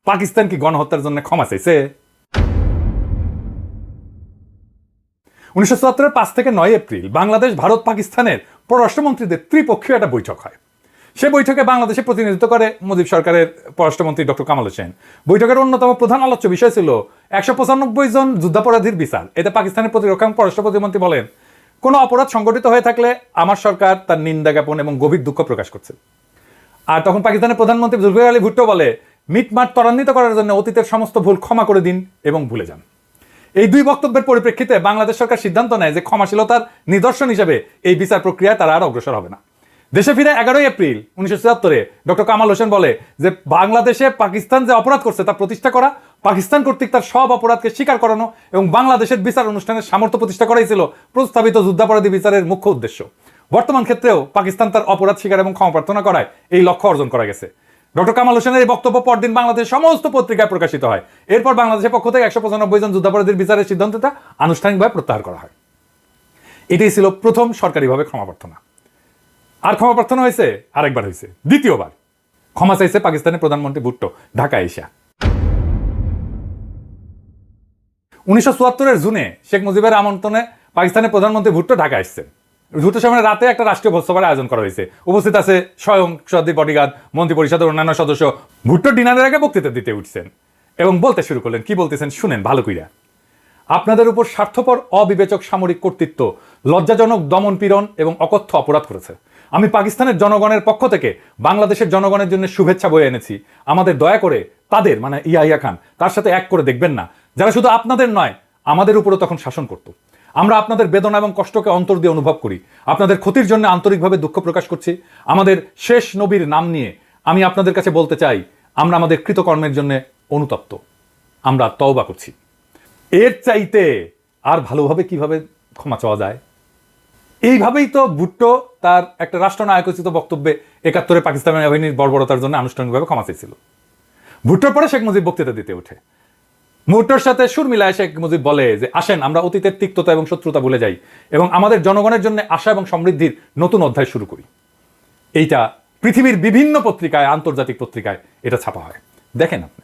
পাকিস্তান কি গণহত্যার জন্য ক্ষমা চাইছে? 1974 5 থেকে 9 এপ্রিল বাংলাদেশ, ভারত, পাকিস্তানের পররাষ্ট্রমন্ত্রীদের ত্রিপক্ষীয় একটা বৈঠক হয়। সে বৈঠকে বাংলাদেশে প্রতিনিধিত্ব করে মুজিব সরকারের পররাষ্ট্রমন্ত্রী ডক্টর কামাল হোসেন। বৈঠকের অন্যতম প্রধান আলোচ্য বিষয় ছিল 195 জন যুদ্ধাপরাধীর বিচার। এতে পাকিস্তানের প্রতিরক্ষা এবং পররাষ্ট্র প্রতিমন্ত্রী বলেন, কোনো অপরাধ সংগঠিত হয়ে থাকলে আমার সরকার তার নিন্দা জ্ঞাপন এবং গভীর দুঃখ প্রকাশ করছে। আর তখন পাকিস্তানের প্রধানমন্ত্রী জুলফিকার আলী ভুট্টো বলে, মিটমাট ত্বরান্বিত করার জন্য অতীতের সমস্ত ভুল ক্ষমা করে দিন এবং ভুলে যান। এই দুই বক্তব্যের পরিপ্রেক্ষিতে বাংলাদেশ সরকার সিদ্ধান্ত নেয় যে ক্ষমাশীলতার নিদর্শন হিসেবে এই বিচার প্রক্রিয়ায় তারা আর অগ্রসর হবে না। দেশে ফিরে 11 এপ্রিল 1974 ডক্টর কামাল হোসেন বলে যে বাংলাদেশে পাকিস্তান যে অপরাধ করছে তা প্রতিষ্ঠা করা, পাকিস্তান কর্তৃক তার সব অপরাধকে স্বীকার করানো এবং বাংলাদেশের বিচার অনুষ্ঠানের সামর্থ্য প্রতিষ্ঠা করাই ছিল প্রস্তাবিত যুদ্ধাপরাধী বিচারের মুখ্য উদ্দেশ্য। বর্তমান ক্ষেত্রেও পাকিস্তান তার অপরাধ স্বীকার এবং ক্ষমা প্রার্থনা করায় এই লক্ষ্য অর্জন করা গেছে। ডক্টর কামাল হোসেনের এই বক্তব্য পরদিন বাংলাদেশের সমস্ত পত্রিকায় প্রকাশিত হয়। এরপর বাংলাদেশের পক্ষ থেকে 195 জন যুদ্ধাপরাধীর বিচারের সিদ্ধান্তটা আনুষ্ঠানিকভাবে প্রত্যাহার করা হয়। এটাই ছিল প্রথম সরকারিভাবে ক্ষমা প্রার্থনা। আর ক্ষমা প্রার্থনা হয়েছে আরেকবার, হয়েছে দ্বিতীয়বার। ক্ষমা চাইছে পাকিস্তানের প্রধানমন্ত্রী ভুট্টো ঢাকায় এসে। 1974 জুনে শেখ মুজিবের আমন্ত্রণে পাকিস্তানের প্রধানমন্ত্রী ভুট্টো ঢাকা এসেছেন। ভুট্টোর সামনে রাতে একটা রাষ্ট্রীয় ভোজসভার আয়োজন করা হয়েছে। উপস্থিত আছে স্বয়ং সর্দার বডিগার্ড, মন্ত্রী পরিষদের অন্যান্য সদস্য। ভুট্টো ডিনারের আগে বক্তৃতা দিতে উঠছেন এবং বলতে শুরু করলেন। কি বলতেছেন শুনেন ভালো কইরা। আপনাদের উপর স্বার্থপর অবিবেচক সামরিক কর্তৃত্ব লজ্জাজনক দমন পীড়ন এবং অকথ্য অপরাধ করেছে। আমি পাকিস্তানের জনগণের পক্ষ থেকে বাংলাদেশের জনগণের জন্য শুভেচ্ছা বয়ে এনেছি। আমাদের দয়া করে তাদের, মানে ইয়াহিয়া খান, তার সাথে এক করে দেখবেন না, যারা শুধু আপনাদের নয় আমাদের উপরও তখন শাসন করত। আমরা আপনাদের বেদনা এবং কষ্টকে অন্তর দিয়ে অনুভব করি। আপনাদের ক্ষতির জন্য আন্তরিকভাবে দুঃখ প্রকাশ করছি। আমাদের শেষ নবীর নাম নিয়ে আমি আপনাদের কাছে বলতে চাই, আমরা আমাদের কৃতকর্মের জন্য অনুতপ্ত। আমরা তওবা করছি। এর চাইতে আর ভালোভাবে কিভাবে ক্ষমা চাওয়া যায়? এইভাবেই তো ভুট্টো তার একটা রাষ্ট্রনায়কোচিত বক্তব্যে 71-এ পাকিস্তানের বাহিনীর বর্বরতার জন্য আনুষ্ঠানিকভাবে ক্ষমা চেয়েছিল। ভুট্টোর পরে শেখ মুজিব বক্তৃতা দিতে ওঠে। ভুট্টোর সাথে সুর মিলায় শেখ মুজিব বলে যে, আসেন আমরা অতীতের তিক্ততা এবং শত্রুতা ভুলে যাই এবং আমাদের জনগণের জন্য আশা এবং সমৃদ্ধির নতুন অধ্যায় শুরু করি। এইটা পৃথিবীর বিভিন্ন পত্রিকায়, আন্তর্জাতিক পত্রিকায় এটা ছাপা হয়। দেখেন আপনি।